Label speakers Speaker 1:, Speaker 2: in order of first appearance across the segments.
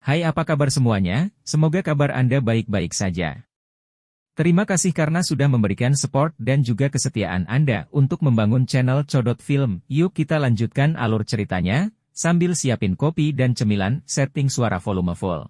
Speaker 1: Hai, apa kabar semuanya? Semoga kabar Anda baik-baik saja. Terima kasih karena sudah memberikan support dan juga kesetiaan Anda untuk membangun channel Codot Film. Yuk kita lanjutkan alur ceritanya, sambil siapin kopi dan cemilan, setting suara volume full.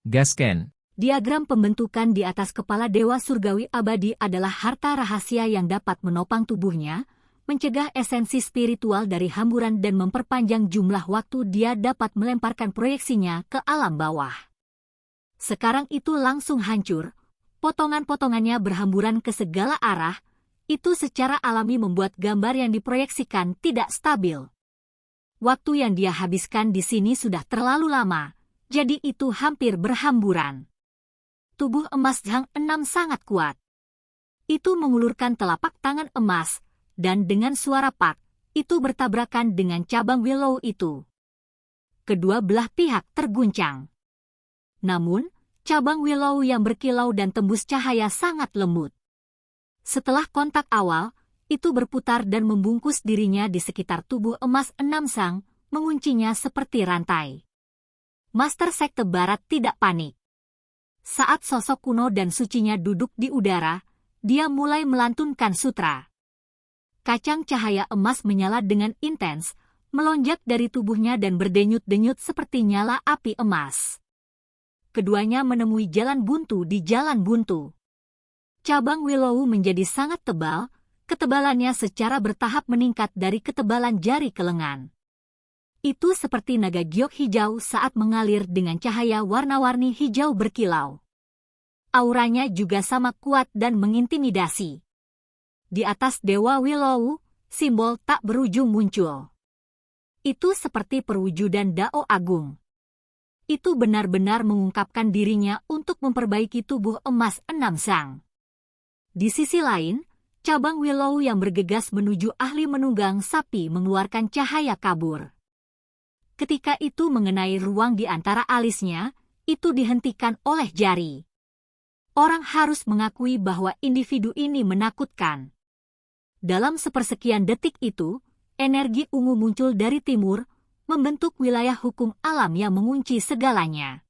Speaker 1: Gasken.
Speaker 2: Diagram pembentukan di atas kepala Dewa Surgawi Abadi adalah harta rahasia yang dapat menopang tubuhnya, mencegah esensi spiritual dari hamburan dan memperpanjang jumlah waktu dia dapat melemparkan proyeksinya ke alam bawah. Sekarang itu langsung hancur, potongan-potongannya berhamburan ke segala arah, itu secara alami membuat gambar yang diproyeksikan tidak stabil. Waktu yang dia habiskan di sini sudah terlalu lama, jadi itu hampir berhamburan. Tubuh emas Zhang Enam sangat kuat. Itu mengulurkan telapak tangan emas, dan dengan suara pak, itu bertabrakan dengan cabang willow itu. Kedua belah pihak terguncang. Namun, cabang willow yang berkilau dan tembus cahaya sangat lembut. Setelah kontak awal, itu berputar dan membungkus dirinya di sekitar tubuh emas Enam Sang, menguncinya seperti rantai. Master Sekte Barat tidak panik. Saat sosok kuno dan sucinya duduk di udara, dia mulai melantunkan sutra. Kacang cahaya emas menyala dengan intens, melonjak dari tubuhnya dan berdenyut-denyut seperti nyala api emas. Keduanya menemui jalan buntu di jalan buntu. Cabang willow menjadi sangat tebal, ketebalannya secara bertahap meningkat dari ketebalan jari ke lengan. Itu seperti naga giok hijau saat mengalir dengan cahaya warna-warni hijau berkilau. Auranya juga sama kuat dan mengintimidasi. Di atas Dewa Willow, simbol tak berujung muncul. Itu seperti perwujudan Dao Agung. Itu benar-benar mengungkapkan dirinya untuk memperbaiki tubuh emas Enam Sang. Di sisi lain, cabang Willow yang bergegas menuju ahli menunggang sapi mengeluarkan cahaya kabur. Ketika itu mengenai ruang di antara alisnya, itu dihentikan oleh jari. Orang harus mengakui bahwa individu ini menakutkan. Dalam sepersekian detik itu, energi ungu muncul dari timur, membentuk wilayah hukum alam yang mengunci segalanya.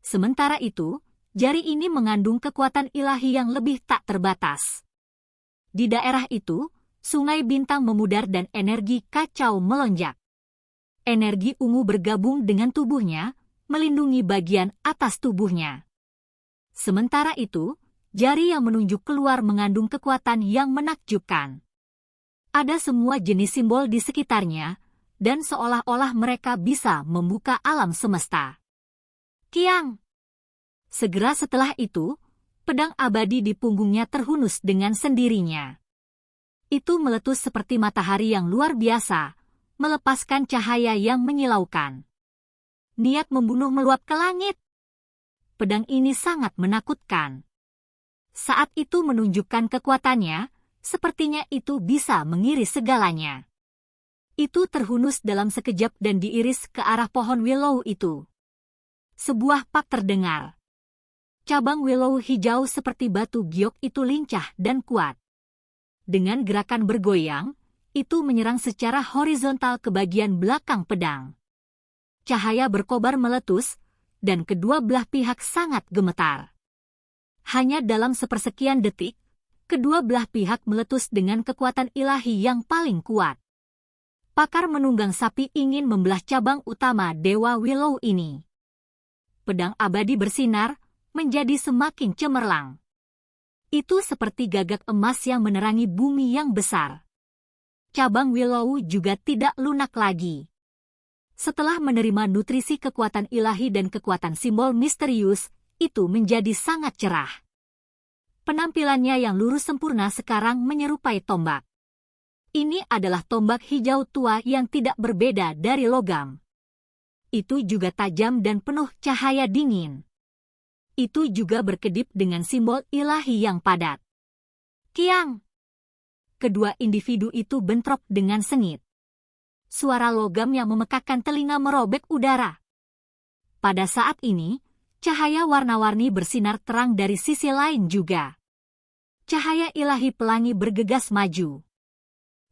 Speaker 2: Sementara itu, jari ini mengandung kekuatan ilahi yang lebih tak terbatas. Di daerah itu, sungai bintang memudar dan energi kacau melonjak. Energi ungu bergabung dengan tubuhnya, melindungi bagian atas tubuhnya. Sementara itu, jari yang menunjuk keluar mengandung kekuatan yang menakjubkan. Ada semua jenis simbol di sekitarnya, dan seolah-olah mereka bisa membuka alam semesta. Kiang! Segera setelah itu, pedang abadi di punggungnya terhunus dengan sendirinya. Itu meletus seperti matahari yang luar biasa, melepaskan cahaya yang menyilaukan. Niat membunuh meluap ke langit. Pedang ini sangat menakutkan. Saat itu menunjukkan kekuatannya, sepertinya itu bisa mengiris segalanya. Itu terhunus dalam sekejap dan diiris ke arah pohon willow itu. Sebuah pak terdengar. Cabang willow hijau seperti batu giok itu lincah dan kuat. Dengan gerakan bergoyang, itu menyerang secara horizontal ke bagian belakang pedang. Cahaya berkobar meletus, dan kedua belah pihak sangat gemetar. Hanya dalam sepersekian detik, kedua belah pihak meletus dengan kekuatan ilahi yang paling kuat. Pakar menunggang sapi ingin membelah cabang utama Dewa Willow ini. Pedang abadi bersinar, menjadi semakin cemerlang. Itu seperti gagak emas yang menerangi bumi yang besar. Cabang Willow juga tidak lunak lagi. Setelah menerima nutrisi kekuatan ilahi dan kekuatan simbol misterius, itu menjadi sangat cerah. Penampilannya yang lurus sempurna sekarang menyerupai tombak. Ini adalah tombak hijau tua yang tidak berbeda dari logam. Itu juga tajam dan penuh cahaya dingin. Itu juga berkedip dengan simbol ilahi yang padat. Kiang! Kedua individu itu bentrok dengan sengit. Suara logam yang memekakkan telinga merobek udara. Pada saat ini, cahaya warna-warni bersinar terang dari sisi lain juga. Cahaya ilahi pelangi bergegas maju.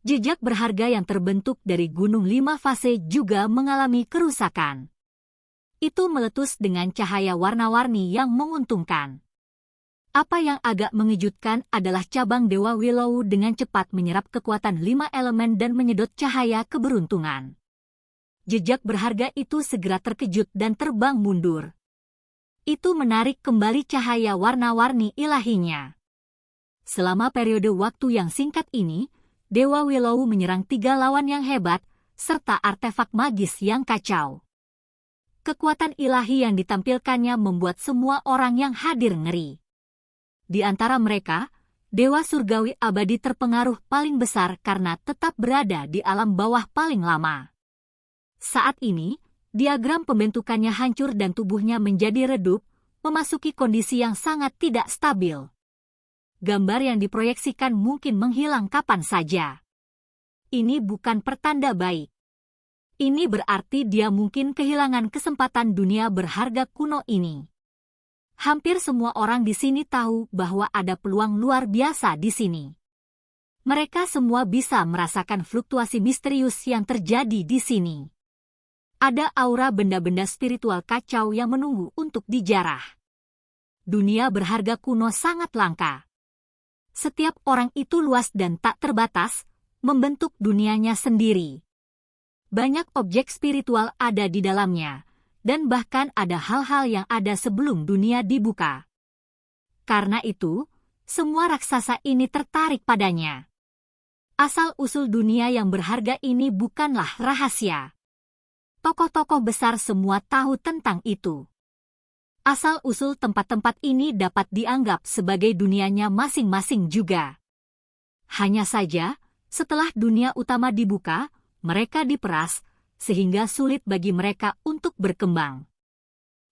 Speaker 2: Jejak berharga yang terbentuk dari Gunung Lima Fase juga mengalami kerusakan. itu meletus dengan cahaya warna-warni yang menguntungkan. Apa yang agak mengejutkan adalah cabang Dewa Willow dengan cepat menyerap kekuatan 5 elemen dan menyedot cahaya keberuntungan. Jejak berharga itu segera terkejut dan terbang mundur. Itu menarik kembali cahaya warna-warni ilahinya. Selama periode waktu yang singkat ini, Dewa Willow menyerang 3 lawan yang hebat, serta artefak magis yang kacau. Kekuatan ilahi yang ditampilkannya membuat semua orang yang hadir ngeri. Di antara mereka, Dewa Surgawi Abadi terpengaruh paling besar karena tetap berada di alam bawah paling lama. Saat ini, diagram pembentukannya hancur dan tubuhnya menjadi redup, memasuki kondisi yang sangat tidak stabil. Gambar yang diproyeksikan mungkin menghilang kapan saja. Ini bukan pertanda baik. Ini berarti dia mungkin kehilangan kesempatan dunia berharga kuno ini. Hampir semua orang di sini tahu bahwa ada peluang luar biasa di sini. Mereka semua bisa merasakan fluktuasi misterius yang terjadi di sini. Ada aura benda-benda spiritual kacau yang menunggu untuk dijarah. Dunia berharga kuno sangat langka. Setiap orang itu luas dan tak terbatas, membentuk dunianya sendiri. Banyak objek spiritual ada di dalamnya, dan bahkan ada hal-hal yang ada sebelum dunia dibuka. Karena itu, semua raksasa ini tertarik padanya. Asal-usul dunia yang berharga ini bukanlah rahasia. Tokoh-tokoh besar semua tahu tentang itu. Asal-usul tempat-tempat ini dapat dianggap sebagai dunianya masing-masing juga. Hanya saja, setelah dunia utama dibuka, mereka diperas, sehingga sulit bagi mereka untuk berkembang.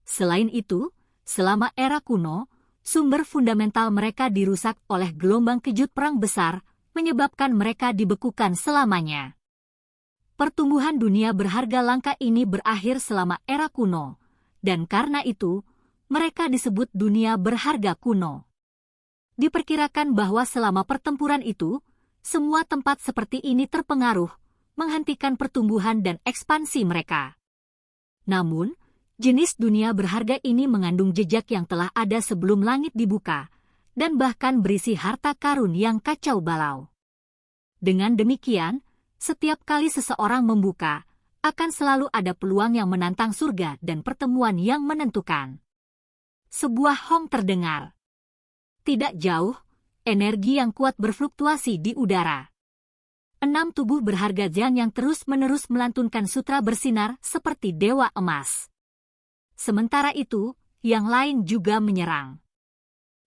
Speaker 2: Selain itu, selama era kuno, sumber fundamental mereka dirusak oleh gelombang kejut perang besar, menyebabkan mereka dibekukan selamanya. Pertumbuhan dunia berharga langka ini berakhir selama era kuno, dan karena itu, mereka disebut dunia berharga kuno. Diperkirakan bahwa selama pertempuran itu, semua tempat seperti ini terpengaruh, menghentikan pertumbuhan dan ekspansi mereka. Namun, jenis dunia berharga ini mengandung jejak yang telah ada sebelum langit dibuka, dan bahkan berisi harta karun yang kacau balau. Dengan demikian, setiap kali seseorang membuka, akan selalu ada peluang yang menantang surga dan pertemuan yang menentukan. Sebuah hong terdengar. Tidak jauh, energi yang kuat berfluktuasi di udara. 6 tubuh berharga Jian yang terus-menerus melantunkan sutra bersinar seperti dewa emas. Sementara itu, yang lain juga menyerang.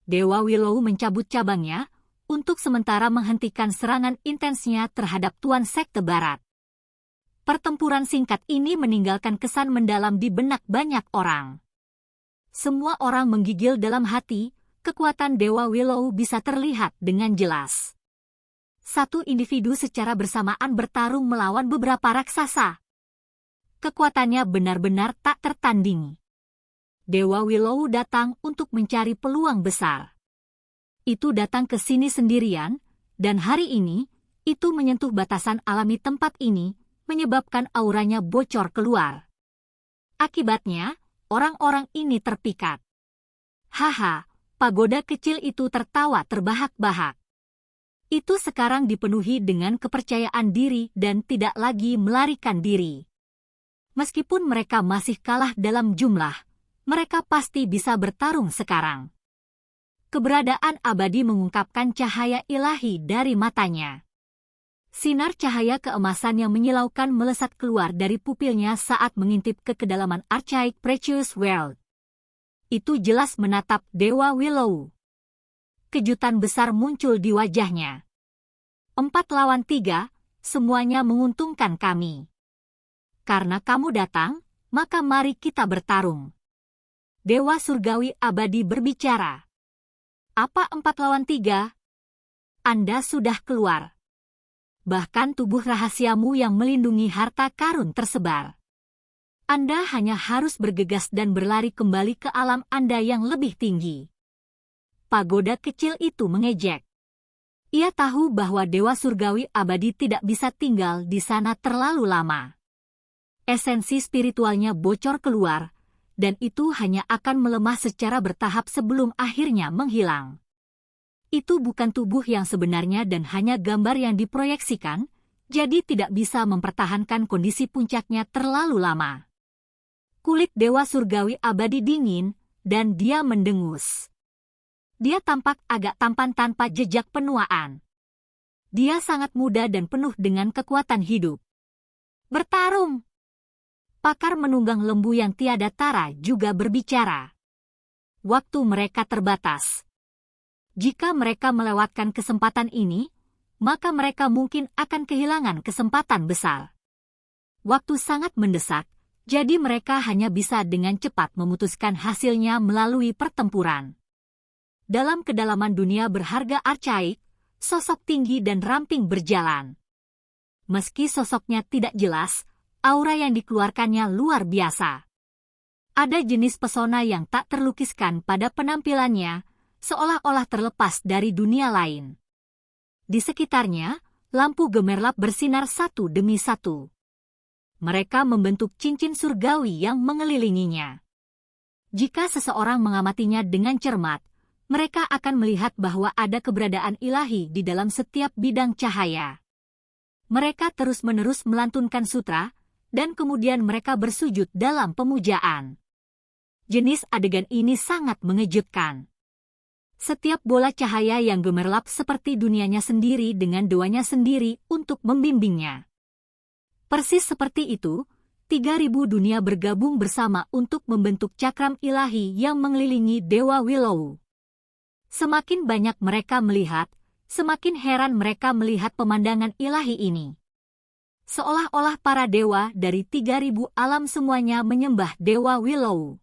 Speaker 2: Dewa Willow mencabut cabangnya, untuk sementara menghentikan serangan intensnya terhadap Tuan Sekte Barat. Pertempuran singkat ini meninggalkan kesan mendalam di benak banyak orang. Semua orang menggigil dalam hati, kekuatan Dewa Willow bisa terlihat dengan jelas. Satu individu secara bersamaan bertarung melawan beberapa raksasa. Kekuatannya benar-benar tak tertandingi. Dewa Willow datang untuk mencari peluang besar. Itu datang ke sini sendirian, dan hari ini, itu menyentuh batasan alami tempat ini, menyebabkan auranya bocor keluar. Akibatnya, orang-orang ini terpikat. Haha, pagoda kecil itu tertawa terbahak-bahak. Itu sekarang dipenuhi dengan kepercayaan diri dan tidak lagi melarikan diri. Meskipun mereka masih kalah dalam jumlah, mereka pasti bisa bertarung sekarang. Keberadaan abadi mengungkapkan cahaya ilahi dari matanya. Sinar cahaya keemasan yang menyilaukan melesat keluar dari pupilnya saat mengintip ke kedalaman Archaic Precious World. Itu jelas menatap Dewa Willow. Kejutan besar muncul di wajahnya. 4 lawan 3, semuanya menguntungkan kami. Karena kamu datang, maka mari kita bertarung. Dewa Surgawi Abadi berbicara. Apa 4 lawan 3? Anda sudah keluar. Bahkan tubuh rahasiamu yang melindungi harta karun tersebar. Anda hanya harus bergegas dan berlari kembali ke alam Anda yang lebih tinggi. Pagoda kecil itu mengejek. Ia tahu bahwa Dewa Surgawi Abadi tidak bisa tinggal di sana terlalu lama. Esensi spiritualnya bocor keluar, dan itu hanya akan melemah secara bertahap sebelum akhirnya menghilang. Itu bukan tubuh yang sebenarnya dan hanya gambar yang diproyeksikan, jadi tidak bisa mempertahankan kondisi puncaknya terlalu lama. Kulit Dewa Surgawi abadi dingin, dan dia mendengus. Dia tampak agak tampan tanpa jejak penuaan. Dia sangat muda dan penuh dengan kekuatan hidup. Bertarung! Pakar menunggang lembu yang tiada tara juga berbicara. Waktu mereka terbatas. Jika mereka melewatkan kesempatan ini, maka mereka mungkin akan kehilangan kesempatan besar. Waktu sangat mendesak, jadi mereka hanya bisa dengan cepat memutuskan hasilnya melalui pertempuran. Dalam kedalaman dunia berharga archaik, sosok tinggi dan ramping berjalan. Meski sosoknya tidak jelas, aura yang dikeluarkannya luar biasa. Ada jenis pesona yang tak terlukiskan pada penampilannya, seolah-olah terlepas dari dunia lain. Di sekitarnya, lampu gemerlap bersinar satu demi satu. Mereka membentuk cincin surgawi yang mengelilinginya. Jika seseorang mengamatinya dengan cermat, mereka akan melihat bahwa ada keberadaan ilahi di dalam setiap bidang cahaya. Mereka terus-menerus melantunkan sutra, dan kemudian mereka bersujud dalam pemujaan. Jenis adegan ini sangat mengejutkan. Setiap bola cahaya yang gemerlap seperti dunianya sendiri dengan doanya sendiri untuk membimbingnya. Persis seperti itu, 3.000 dunia bergabung bersama untuk membentuk cakram ilahi yang mengelilingi Dewa Willow. Semakin banyak mereka melihat, semakin heran mereka melihat pemandangan ilahi ini. Seolah-olah para dewa dari 3.000 alam semuanya menyembah Dewa Willow.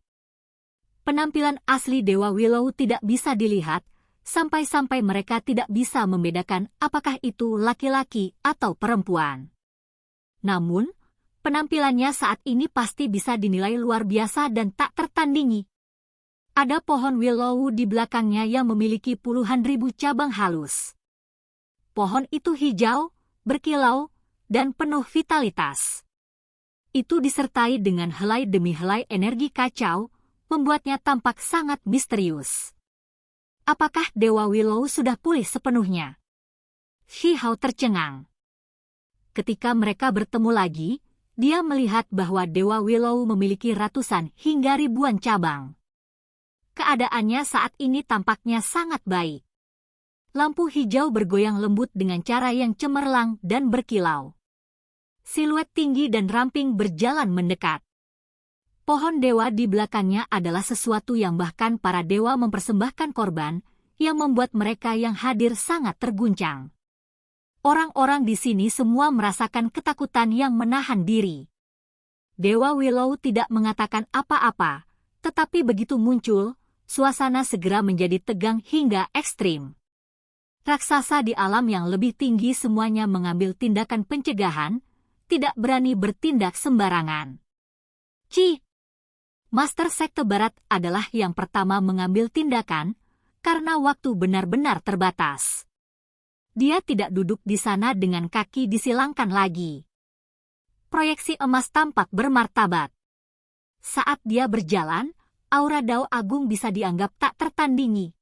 Speaker 2: Penampilan asli Dewa Willow tidak bisa dilihat, sampai-sampai mereka tidak bisa membedakan apakah itu laki-laki atau perempuan. Namun, penampilannya saat ini pasti bisa dinilai luar biasa dan tak tertandingi. Ada pohon willow di belakangnya yang memiliki puluhan ribu cabang halus. Pohon itu hijau, berkilau, dan penuh vitalitas. Itu disertai dengan helai demi helai energi kacau, membuatnya tampak sangat misterius. Apakah Dewa Willow sudah pulih sepenuhnya? Shi Hao tercengang. Ketika mereka bertemu lagi, dia melihat bahwa Dewa Willow memiliki ratusan hingga ribuan cabang. Keadaannya saat ini tampaknya sangat baik. Lampu hijau bergoyang lembut dengan cara yang cemerlang dan berkilau. Siluet tinggi dan ramping berjalan mendekat. Pohon dewa di belakangnya adalah sesuatu yang bahkan para dewa mempersembahkan korban, yang membuat mereka yang hadir sangat terguncang. Orang-orang di sini semua merasakan ketakutan yang menahan diri. Dewa Willow tidak mengatakan apa-apa, tetapi begitu muncul, suasana segera menjadi tegang hingga ekstrim. Raksasa di alam yang lebih tinggi semuanya mengambil tindakan pencegahan, tidak berani bertindak sembarangan. Master Sekte Barat adalah yang pertama mengambil tindakan, karena waktu benar-benar terbatas. Dia tidak duduk di sana dengan kaki disilangkan lagi. Proyeksi emas tampak bermartabat. Saat dia berjalan, aura Dao Agung bisa dianggap tak tertandingi.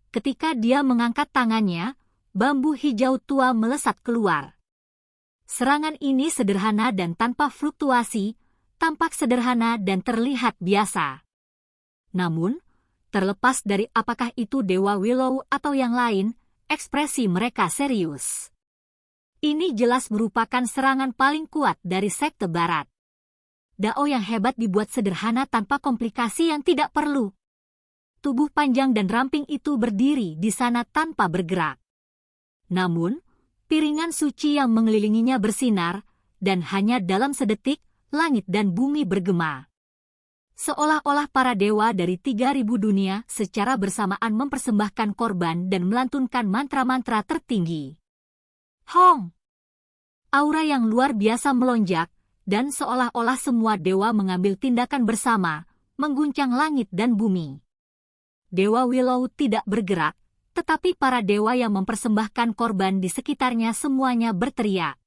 Speaker 2: Ketika dia mengangkat tangannya, bambu hijau tua melesat keluar. Serangan ini sederhana dan tanpa fluktuasi, tampak sederhana dan terlihat biasa. Namun, terlepas dari apakah itu Dewa Willow atau yang lain, ekspresi mereka serius. Ini jelas merupakan serangan paling kuat dari Sekte Barat. Dao yang hebat dibuat sederhana tanpa komplikasi yang tidak perlu. Tubuh panjang dan ramping itu berdiri di sana tanpa bergerak. Namun, piringan suci yang mengelilinginya bersinar, dan hanya dalam sedetik, langit dan bumi bergema. Seolah-olah para dewa dari 3.000 dunia secara bersamaan mempersembahkan korban dan melantunkan mantra-mantra tertinggi. Hong! Aura yang luar biasa melonjak, dan seolah-olah semua dewa mengambil tindakan bersama, mengguncang langit dan bumi. Dewa Willow tidak bergerak, tetapi para dewa yang mempersembahkan korban di sekitarnya semuanya berteriak.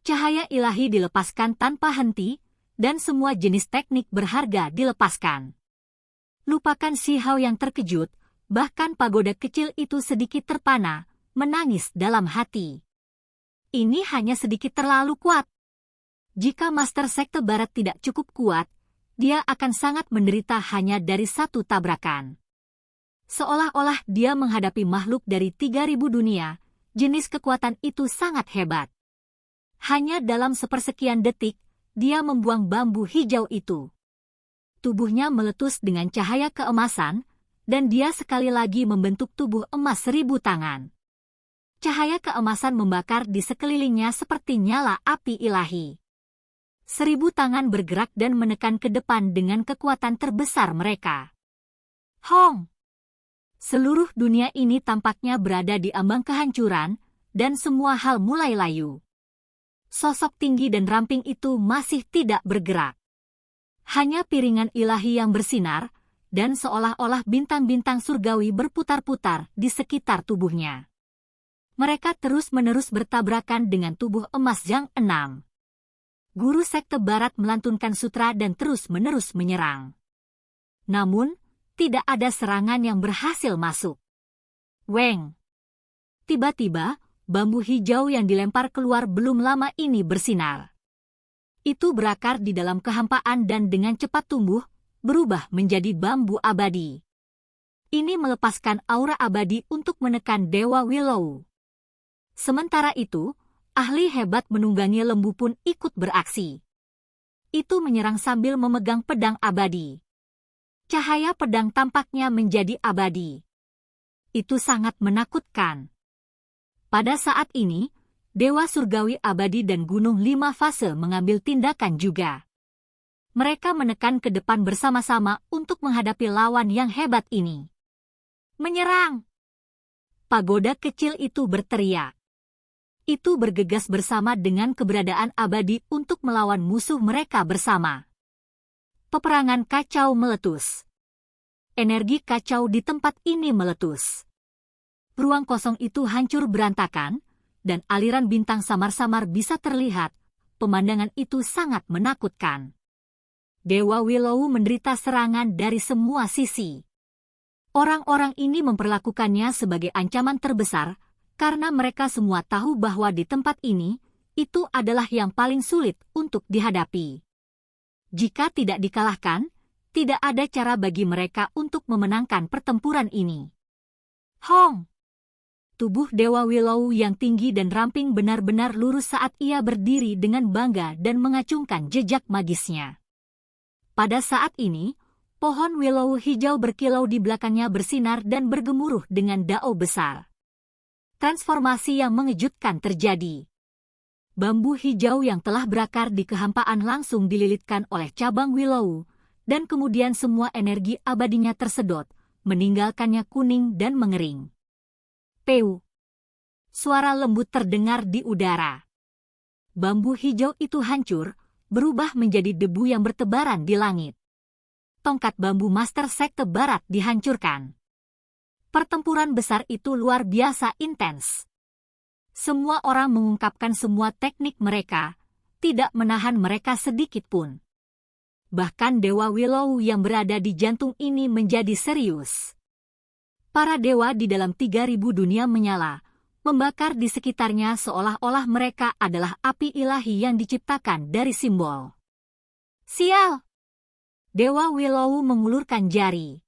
Speaker 2: Cahaya ilahi dilepaskan tanpa henti, dan semua jenis teknik berharga dilepaskan. Lupakan Si Hao yang terkejut, bahkan pagoda kecil itu sedikit terpana, menangis dalam hati. Ini hanya sedikit terlalu kuat. Jika Master Sekte Barat tidak cukup kuat, dia akan sangat menderita hanya dari satu tabrakan. Seolah-olah dia menghadapi makhluk dari 3.000 dunia, jenis kekuatan itu sangat hebat. Hanya dalam sepersekian detik, dia membuang bambu hijau itu. Tubuhnya meletus dengan cahaya keemasan, dan dia sekali lagi membentuk tubuh emas 1000 tangan. Cahaya keemasan membakar di sekelilingnya seperti nyala api ilahi. 1000 tangan bergerak dan menekan ke depan dengan kekuatan terbesar mereka. Hong! Seluruh dunia ini tampaknya berada di ambang kehancuran, dan semua hal mulai layu. Sosok tinggi dan ramping itu masih tidak bergerak. Hanya piringan ilahi yang bersinar, dan seolah-olah bintang-bintang surgawi berputar-putar di sekitar tubuhnya. Mereka terus-menerus bertabrakan dengan tubuh emas Zhang 6. Guru Sekte Barat melantunkan sutra dan terus-menerus menyerang. Namun, tidak ada serangan yang berhasil masuk. Weng! Tiba-tiba, bambu hijau yang dilempar keluar belum lama ini bersinar. Itu berakar di dalam kehampaan dan dengan cepat tumbuh, berubah menjadi bambu abadi. Ini melepaskan aura abadi untuk menekan Dewa Willow. Sementara itu, ahli hebat menunggangi lembu pun ikut beraksi. Itu menyerang sambil memegang pedang abadi. Cahaya pedang tampaknya menjadi abadi. Itu sangat menakutkan. Pada saat ini, Dewa Surgawi Abadi dan Gunung 5 Fase mengambil tindakan juga. Mereka menekan ke depan bersama-sama untuk menghadapi lawan yang hebat ini. Menyerang! Pagoda kecil itu berteriak. Itu bergegas bersama dengan keberadaan abadi untuk melawan musuh mereka bersama. Peperangan kacau meletus. Energi kacau di tempat ini meletus. Ruang kosong itu hancur berantakan, dan aliran bintang samar-samar bisa terlihat. Pemandangan itu sangat menakutkan. Dewa Willow menderita serangan dari semua sisi. Orang-orang ini memperlakukannya sebagai ancaman terbesar, karena mereka semua tahu bahwa di tempat ini, itu adalah yang paling sulit untuk dihadapi. Jika tidak dikalahkan, tidak ada cara bagi mereka untuk memenangkan pertempuran ini. Hong! Tubuh Dewa Willow yang tinggi dan ramping benar-benar lurus saat ia berdiri dengan bangga dan mengacungkan jejak magisnya. Pada saat ini, pohon Willow hijau berkilau di belakangnya bersinar dan bergemuruh dengan dao besar. Transformasi yang mengejutkan terjadi. Bambu hijau yang telah berakar di kehampaan langsung dililitkan oleh cabang Willow, dan kemudian semua energi abadinya tersedot, meninggalkannya kuning dan mengering. Peu! Suara lembut terdengar di udara. Bambu hijau itu hancur, berubah menjadi debu yang bertebaran di langit. Tongkat bambu Master Sekte Barat dihancurkan. Pertempuran besar itu luar biasa intens. Semua orang mengungkapkan semua teknik mereka, tidak menahan mereka sedikit pun. Bahkan Dewa Willow yang berada di jantung ini menjadi serius. Para dewa di dalam 3.000 dunia menyala, membakar di sekitarnya seolah-olah mereka adalah api ilahi yang diciptakan dari simbol. Sial! Dewa Willow mengulurkan jari.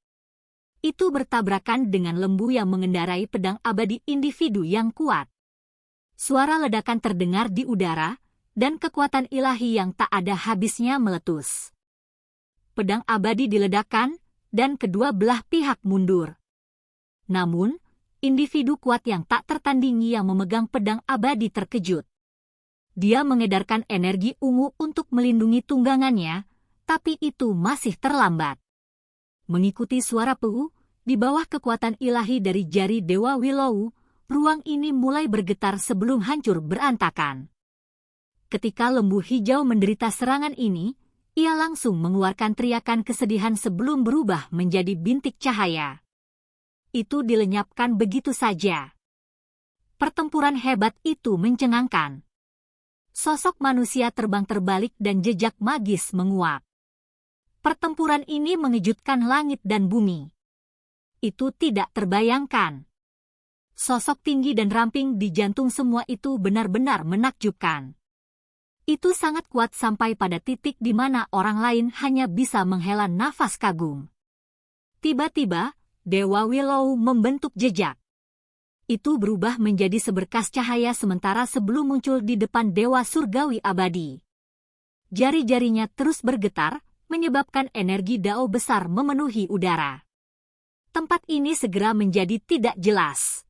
Speaker 2: Itu bertabrakan dengan lembu yang mengendarai pedang abadi individu yang kuat. Suara ledakan terdengar di udara, dan kekuatan ilahi yang tak ada habisnya meletus. Pedang abadi diledakkan, dan kedua belah pihak mundur. Namun, individu kuat yang tak tertandingi yang memegang pedang abadi terkejut. Dia mengedarkan energi ungu untuk melindungi tunggangannya, tapi itu masih terlambat. Mengikuti suara peu, di bawah kekuatan ilahi dari jari Dewa Willow, ruang ini mulai bergetar sebelum hancur berantakan. Ketika lembu hijau menderita serangan ini, ia langsung mengeluarkan teriakan kesedihan sebelum berubah menjadi bintik cahaya. Itu dilenyapkan begitu saja. Pertempuran hebat itu mencengangkan. Sosok manusia terbang terbalik dan jejak magis menguap. Pertempuran ini mengejutkan langit dan bumi. Itu tidak terbayangkan. Sosok tinggi dan ramping di jantung semua itu benar-benar menakjubkan. Itu sangat kuat sampai pada titik di mana orang lain hanya bisa menghela nafas kagum. Tiba-tiba, Dewa Willow membentuk jejak. Itu berubah menjadi seberkas cahaya sementara sebelum muncul di depan Dewa Surgawi Abadi. Jari-jarinya terus bergetar, menyebabkan energi Dao besar memenuhi udara. Tempat ini segera menjadi tidak jelas.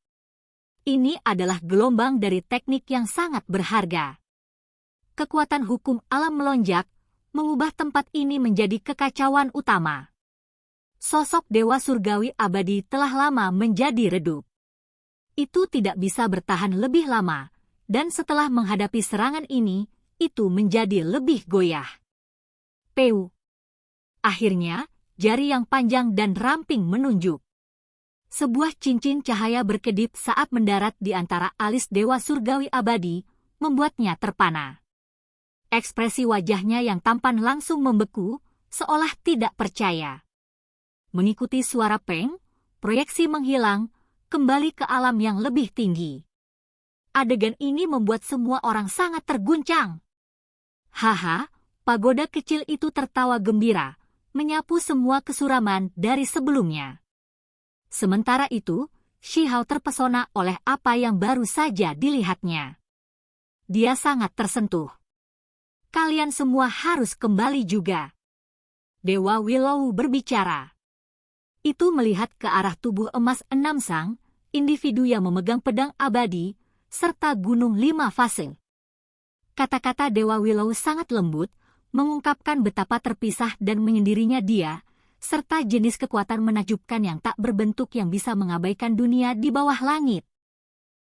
Speaker 2: Ini adalah gelombang dari teknik yang sangat berharga. Kekuatan hukum alam melonjak, mengubah tempat ini menjadi kekacauan utama. Sosok Dewa Surgawi Abadi telah lama menjadi redup. Itu tidak bisa bertahan lebih lama, dan setelah menghadapi serangan ini, itu menjadi lebih goyah. Peu. Akhirnya, jari yang panjang dan ramping menunjuk. Sebuah cincin cahaya berkedip saat mendarat di antara alis Dewa Surgawi Abadi, membuatnya terpana. Ekspresi wajahnya yang tampan langsung membeku, seolah tidak percaya. Mengikuti suara peng, proyeksi menghilang, kembali ke alam yang lebih tinggi. Adegan ini membuat semua orang sangat terguncang. Haha, pagoda kecil itu tertawa gembira, menyapu semua kesuraman dari sebelumnya. Sementara itu, Shihao terpesona oleh apa yang baru saja dilihatnya. Dia sangat tersentuh. Kalian semua harus kembali juga. Dewa Willow berbicara. Itu melihat ke arah tubuh emas 6 sang, individu yang memegang pedang abadi, serta gunung 5 fase. Kata-kata Dewa Willow sangat lembut, mengungkapkan betapa terpisah dan menyendirinya dia, serta jenis kekuatan menakjubkan yang tak berbentuk yang bisa mengabaikan dunia di bawah langit.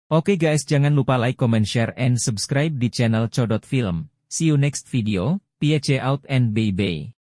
Speaker 1: Oke guys, jangan lupa like, comment, share, and subscribe di channel Codot Film. See you next video, peace out and bye-bye.